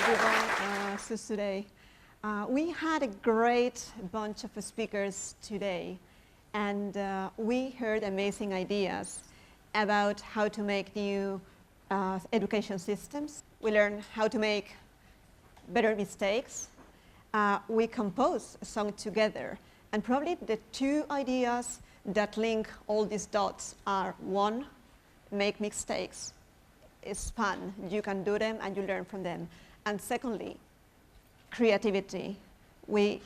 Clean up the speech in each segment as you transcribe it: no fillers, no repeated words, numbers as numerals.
everyone. So today, we had a great bunch of speakers today, and we heard amazing ideas about how to make new education systems. We learned how to make better mistakes. We composed a song together, and probably the two ideas that link all these dots are: one, make mistakes. It's fun. You can do them and you learn from them. And secondly, creativity. We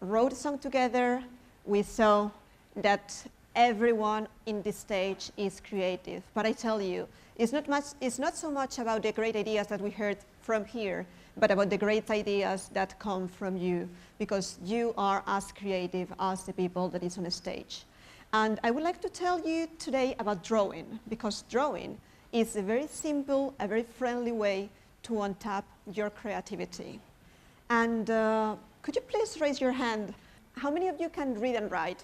wrote a song together. We saw that everyone in this stage is creative. But I tell you, it's not so much about the great ideas that we heard from here, but about the great ideas that come from you, because you are as creative as the people that is on the stage. And I would like to tell you today about drawing, because drawing is a very simple, a very friendly way to untap your creativity. And could you please raise your hand? How many of you can read and write?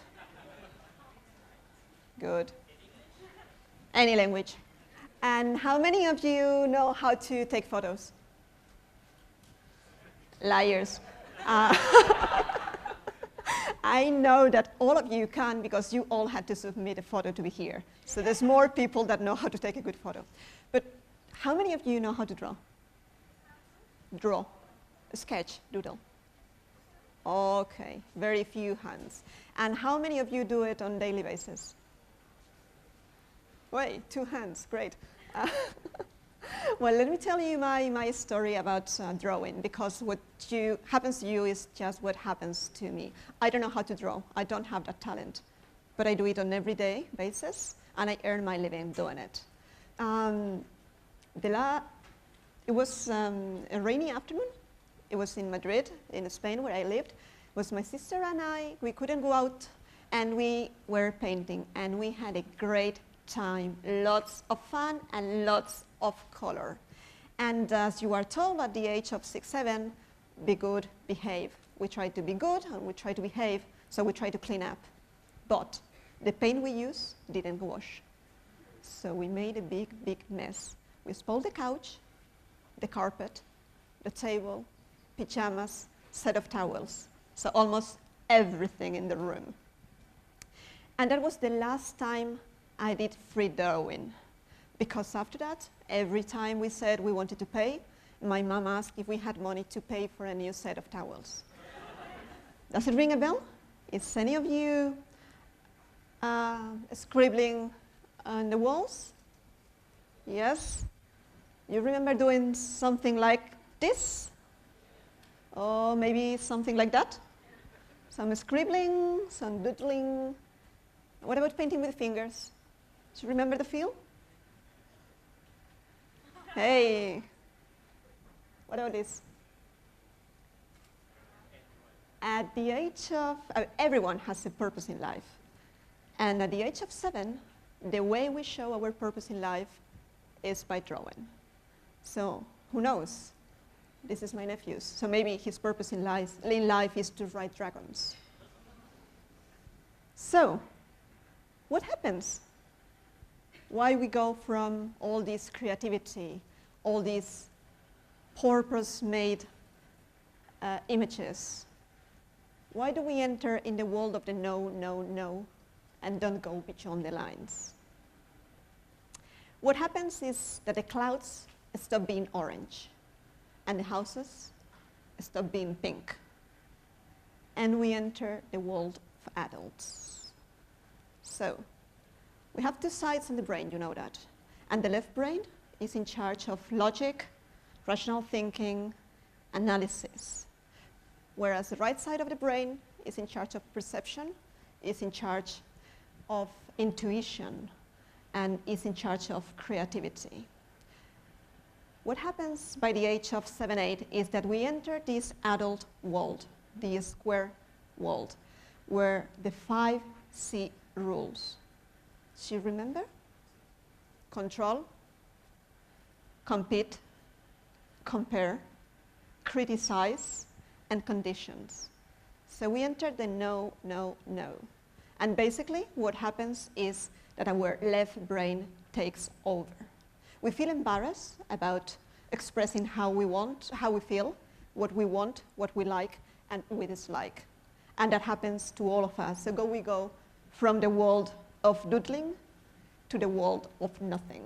Good. Any language. And how many of you know how to take photos? Liars. I know that all of you can, because you all had to submit a photo to be here. So there's more people that know how to take a good photo. But how many of you know how to draw? Draw. Sketch, doodle. Okay, very few hands. And how many of you do it on a daily basis? Wait, 2 hands, great. Well, let me tell you my story about drawing, because what happens to you is just what happens to me. I don't know how to draw. I don't have that talent. But I do it on an everyday basis, and I earn my living doing it. It was a rainy afternoon. It was in Madrid, in Spain, where I lived. It was my sister and I. We couldn't go out, and we were painting, and we had a great time. Lots of fun and lots of color. And as you are told at the age of 6, 7, be good, behave. We try to be good and we try to behave, so we try to clean up. But the paint we used didn't wash. So we made a big, big mess. We spoiled the couch, the carpet, the table, pajamas, set of towels. So almost everything in the room. And that was the last time I did free drawing. Because after that, every time we said we wanted to pay, my mom asked if we had money to pay for a new set of towels. Does it ring a bell? Is any of you scribbling on the walls? Yes? You remember doing something like this? Or maybe something like that? Some scribbling, some doodling. What about painting with fingers? Do you remember the feel? Hey, what about this? At the age of, everyone has a purpose in life. And at the age of 7, the way we show our purpose in life is by drawing. So, who knows? This is my nephew's. So maybe his purpose in life is to ride dragons. So, what happens? Why we go from all this creativity, all these purpose-made images? Why do we enter in the world of the no, no, no, and don't go beyond the lines? What happens is that the clouds stop being orange, and the houses stop being pink, and we enter the world of adults. So, we have 2 sides in the brain, you know that. And the left brain is in charge of logic, rational thinking, analysis. Whereas the right side of the brain is in charge of perception, is in charge of intuition, and is in charge of creativity. What happens by the age of 7, 8 is that we enter this adult world, the square world, where the 5 C rules. Do you remember? Control, compete, compare, criticize, and conditions. So we enter the no, no, no. And basically what happens is that our left brain takes over. We feel embarrassed about expressing how we want, how we feel, what we want, what we like, and we dislike. And that happens to all of us. So we go from the world of doodling to the world of nothing.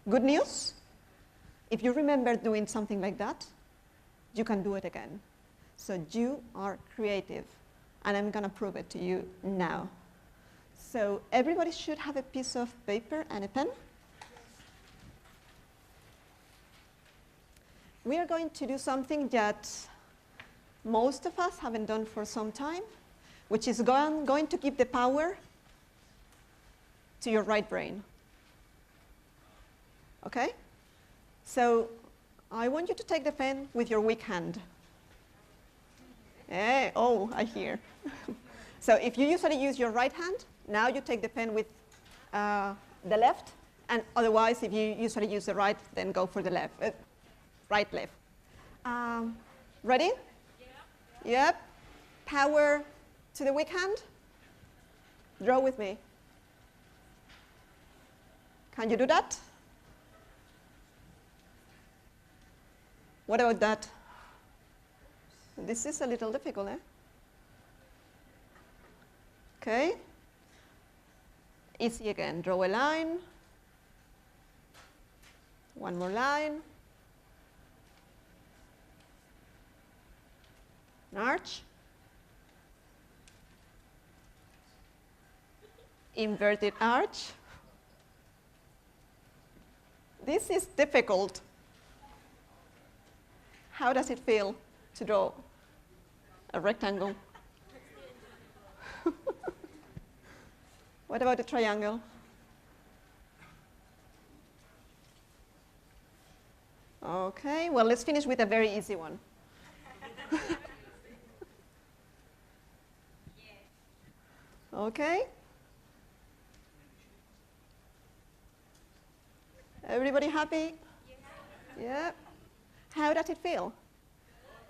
Good news, if you remember doing something like that, you can do it again. So you are creative, and I'm going to prove it to you now. So everybody should have a piece of paper and a pen. We are going to do something that most of us haven't done for some time, which is going to give the power to your right brain. Okay? So I want you to take the pen with your weak hand. Hey, oh, I hear. So if you usually use your right hand, now you take the pen with the left, and otherwise, if you usually use the right, then go for the left. Right, left. Ready? Yep. Power to the weak hand. Draw with me. Can you do that? What about that? This is a little difficult, eh? Okay. Easy again. Draw a line. One more line. An arch. Inverted arch. This is difficult. How does it feel to draw a rectangle? What about a triangle? Okay, well, let's finish with a very easy one. Okay. Everybody happy? Yeah. How does it feel?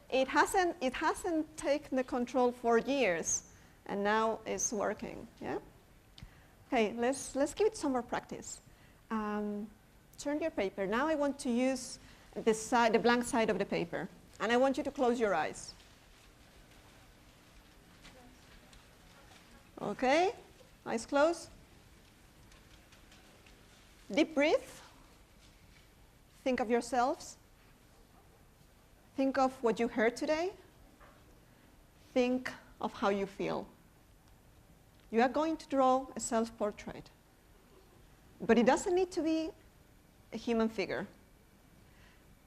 It hasn't taken the control for years, and now it's working. Yeah. Okay. Let's give it some more practice. Turn your paper. Now I want to use the blank side of the paper, and I want you to close your eyes. Okay. Eyes closed. Deep breath. Think of yourselves. Think of what you heard today. Think of how you feel. You are going to draw a self-portrait. But it doesn't need to be a human figure.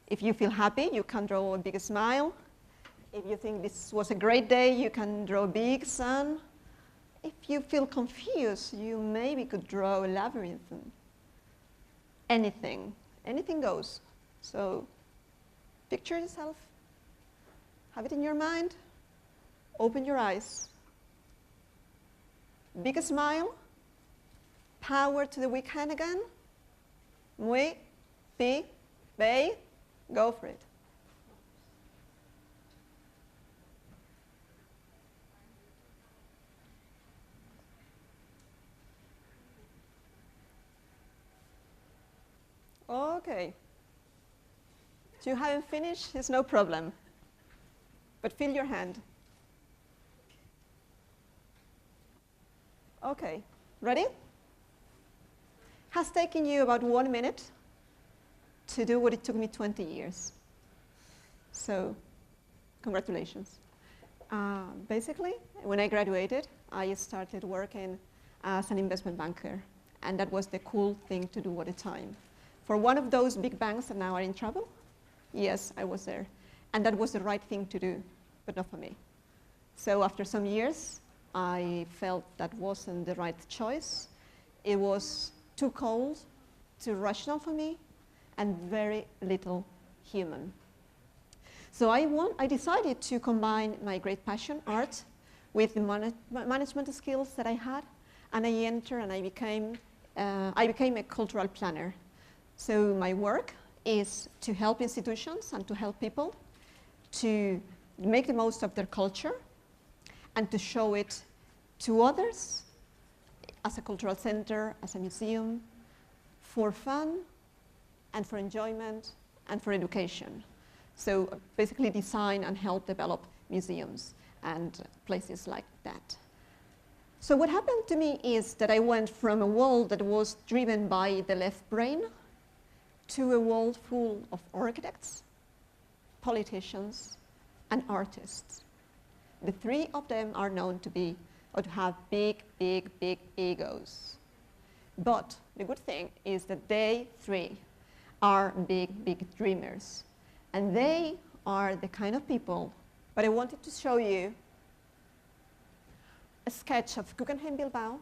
If you feel happy, you can draw a big smile. If you think this was a great day, you can draw a big sun. If you feel confused, you maybe could draw a labyrinth. Anything goes. So picture yourself, have it in your mind, open your eyes. Big smile, power to the weak hand again. Muy, pi, bei, go for it. Okay. If you haven't finished, it's no problem. But feel your hand. Okay, ready? Has taken you about 1 minute to do what it took me 20 years. So, congratulations. Basically, when I graduated, I started working as an investment banker, and that was the cool thing to do at the time. For one of those big banks that now are in trouble, yes, I was there. And that was the right thing to do, but not for me. So after some years, I felt that wasn't the right choice. It was too cold, too rational for me, and very little human. So I decided to combine my great passion, art, with the management skills that I had, and I entered and I became a cultural planner. So my work is to help institutions and to help people to make the most of their culture and to show it to others as a cultural center, as a museum, for fun and for enjoyment and for education. So basically design and help develop museums and places like that. So what happened to me is that I went from a world that was driven by the left brain to a world full of architects, politicians, and artists. The three of them are known to be, or to have big, big, big egos. But the good thing is that they three are big, big dreamers. And they are the kind of people, but I wanted to show you a sketch of Guggenheim Bilbao,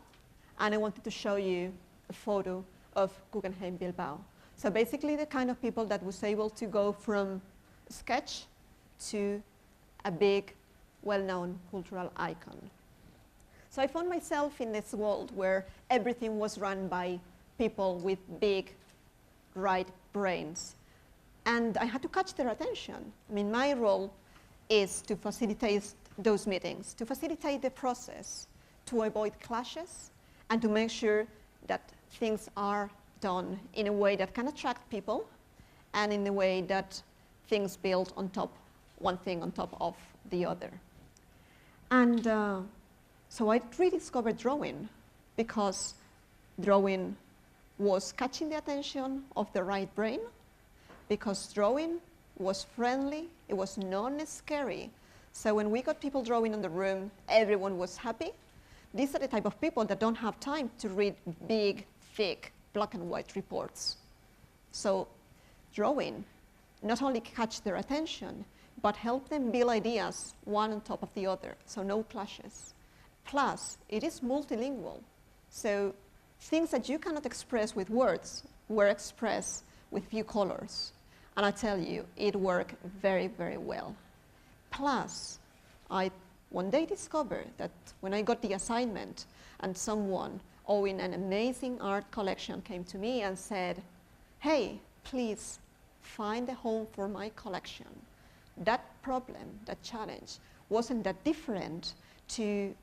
and I wanted to show you a photo of Guggenheim Bilbao. So basically the kind of people that was able to go from a sketch to a big, well-known cultural icon. So I found myself in this world where everything was run by people with big, right brains. And I had to catch their attention. I mean, my role is to facilitate those meetings, to facilitate the process, to avoid clashes, and to make sure that things are done in a way that can attract people, and in a way that things build on top, one thing on top of the other. And so I rediscovered drawing, because drawing was catching the attention of the right brain, because drawing was friendly, it was non-scary. So when we got people drawing in the room, everyone was happy. These are the type of people that don't have time to read big, thick, black and white reports. So drawing not only catch their attention, but help them build ideas one on top of the other, so no clashes. Plus, it is multilingual. So things that you cannot express with words were expressed with few colors. And I tell you, it worked very, very well. Plus, I one day discovered that when I got the assignment and someone owning an amazing art collection came to me and said, hey, please find a home for my collection. That problem, that challenge, wasn't that different to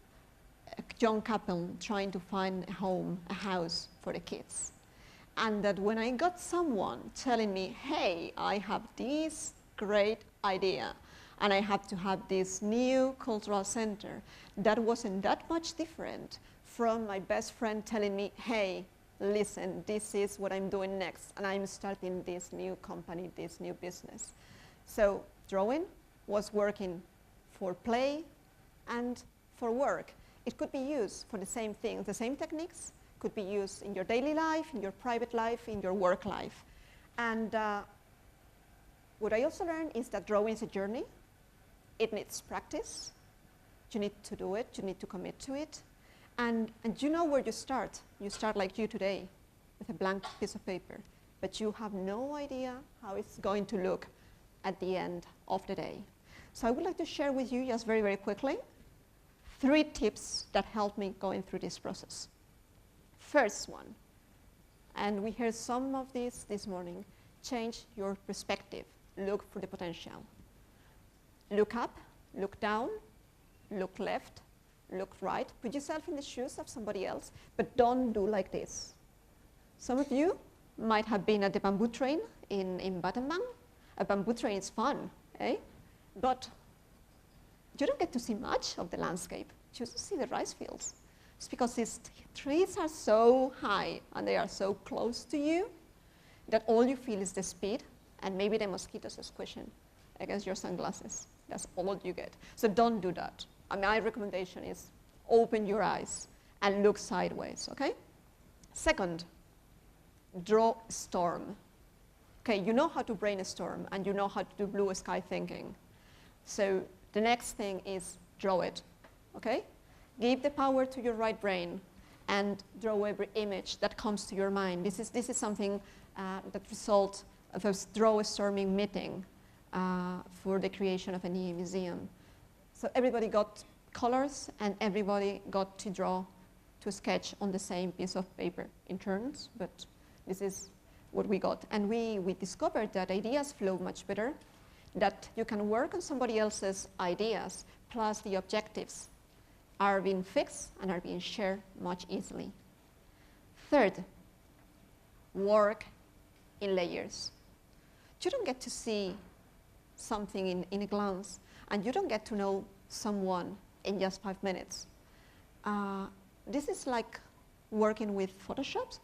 a young couple trying to find a home, a house for the kids. And that when I got someone telling me, hey, I have this great idea, and I have to have this new cultural center, that wasn't that much different from my best friend telling me, hey, listen, this is what I'm doing next, and I'm starting this new company, this new business. So drawing was working for play and for work. It could be used for the same things, the same techniques could be used in your daily life, in your private life, in your work life. And what I also learned is that drawing is a journey. It needs practice. You need to do it, you need to commit to it. And you know where you start. You start like you today, with a blank piece of paper. But you have no idea how it's going to look at the end of the day. So I would like to share with you, just very, very quickly, 3 tips that helped me going through this process. First one, and we heard some of this morning, change your perspective. Look for the potential. Look up, look down, look left, look right. Put yourself in the shoes of somebody else, but don't do like this. Some of you might have been at the bamboo train in Battambang. A bamboo train is fun, eh? But you don't get to see much of the landscape. You just see the rice fields. It's because these trees are so high and they are so close to you that all you feel is the speed and maybe the mosquitoes are squishing against your sunglasses. That's all you get. So don't do that. My recommendation is open your eyes and look sideways, okay? Second, draw a storm. Okay, you know how to brainstorm and you know how to do blue sky thinking. So the next thing is draw it, okay? Give the power to your right brain and draw every image that comes to your mind. This is something that results of a draw a storming meeting for the creation of a new museum. So everybody got colors and everybody got to draw, to sketch on the same piece of paper in turns, but this is what we got. And we discovered that ideas flow much better, that you can work on somebody else's ideas, plus the objectives are being fixed and are being shared much easily. Third, work in layers. you don't get to see something in a glance, and you don't get to know someone in just 5 minutes. This is like working with Photoshop.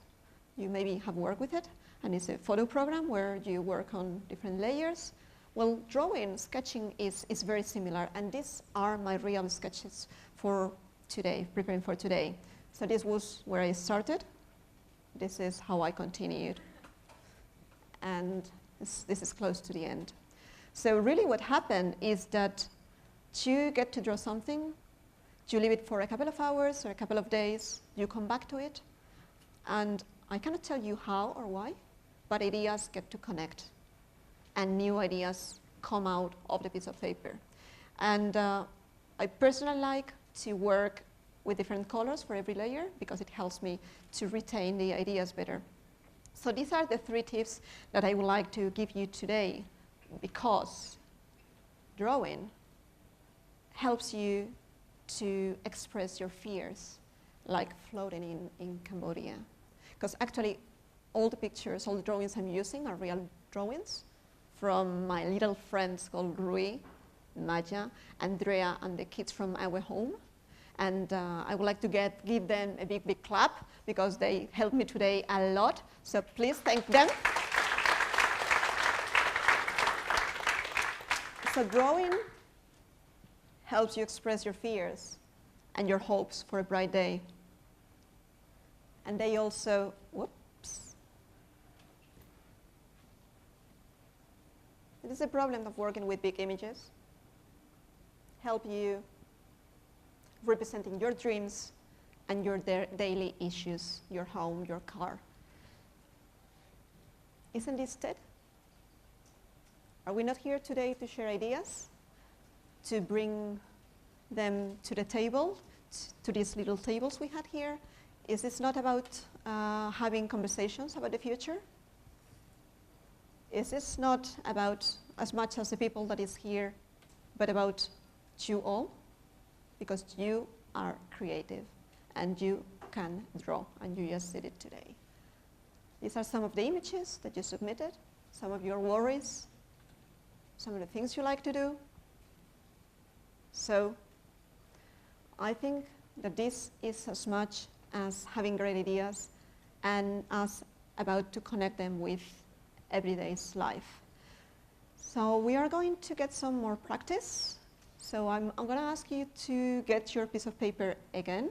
You maybe have worked with it, and it's a photo program where you work on different layers. Well, drawing, sketching is very similar, and these are my real sketches for today, preparing for today. So this was where I started. This is how I continued. And this is close to the end. So really what happened is that you get to draw something, you leave it for a couple of hours or a couple of days, you come back to it, and I cannot tell you how or why, but ideas get to connect, and new ideas come out of the piece of paper. And I personally like to work with different colors for every layer because it helps me to retain the ideas better. So these are the 3 tips that I would like to give you today, because drawing helps you to express your fears, like floating in Cambodia. Because actually all the pictures, all the drawings I'm using are real drawings from my little friends called Rui, Maya, Andrea, and the kids from our home. And I would like to give them a big, big clap because they helped me today a lot. So please thank them. So drawing helps you express your fears and your hopes for a bright day. And they also, whoops. It is a problem of working with big images. Help you representing your dreams and your daily issues, your home, your car. Isn't this TED? Are we not here today to share ideas, to bring them to the table, to these little tables we had here? Is this not about having conversations about the future? Is this not about as much as the people that is here, but about you all? Because you are creative and you can draw, and you just did it today. These are some of the images that you submitted, some of your worries, some of the things you like to do. So I think that this is as much as having great ideas and us about to connect them with everyday's life. So we are going to get some more practice. So I'm going to ask you to get your piece of paper again.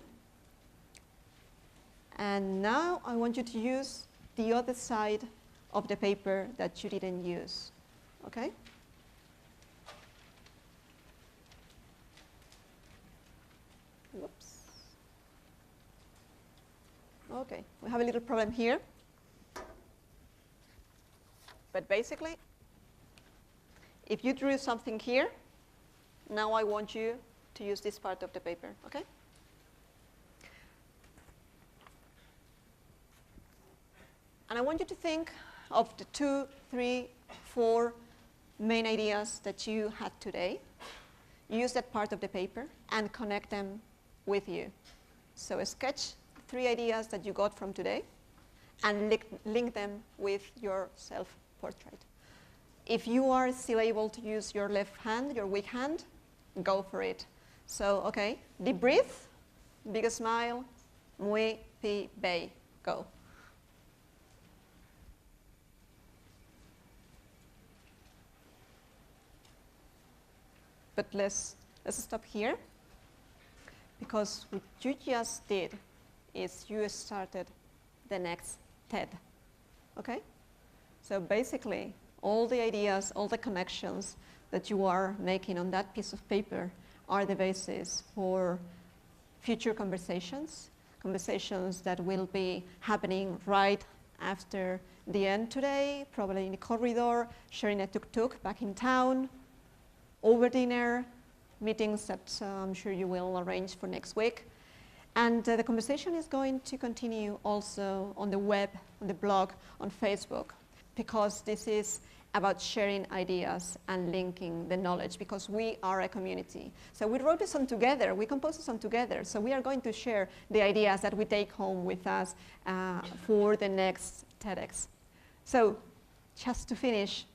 And now I want you to use the other side of the paper that you didn't use. Okay? Whoops. Okay, we have a little problem here. But basically, if you drew something here, now I want you to use this part of the paper, okay? And I want you to think of the 2, 3, 4 main ideas that you had today. Use that part of the paper and connect them with you. So sketch 3 ideas that you got from today and link them with your self-portrait. If you are still able to use your left hand, your weak hand, go for it. So, okay, deep breath, big smile, muy pi bei, go. But let's stop here, because what you just did is you started the next TED, okay? So basically, all the ideas, all the connections that you are making on that piece of paper are the basis for future conversations, conversations that will be happening right after the end today, probably in the corridor, sharing a tuk-tuk back in town, over dinner, meetings that I'm sure you will arrange for next week. And the conversation is going to continue also on the web, on the blog, on Facebook, because this is about sharing ideas and linking the knowledge, because we are a community. So we wrote this song together, we composed a song together, so we are going to share the ideas that we take home with us for the next TEDx. So just to finish,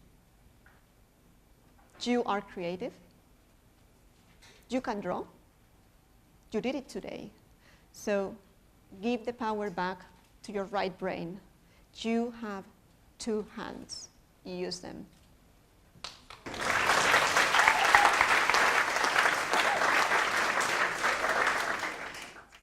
You are creative. You can draw. You did it today. So give the power back to your right brain. You have 2 hands. Use them.